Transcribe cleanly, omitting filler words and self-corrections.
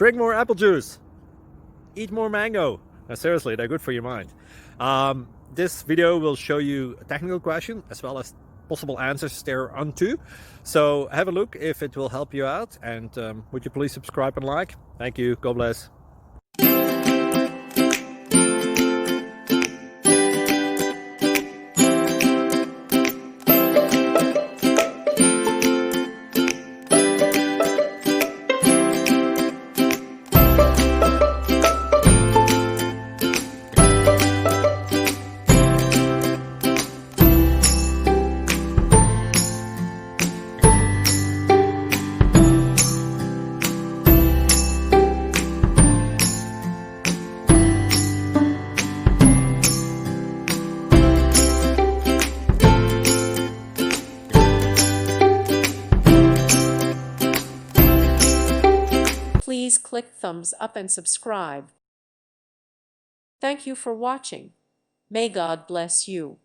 Drink more apple juice. Eat more mango. Now, seriously, they're good for your mind. This video will show you a technical question as well as possible answers thereunto. So have a look if it will help you out, and would you please subscribe and like? Thank you. God bless. Please click thumbs up and subscribe. Thank you for watching. May God bless you.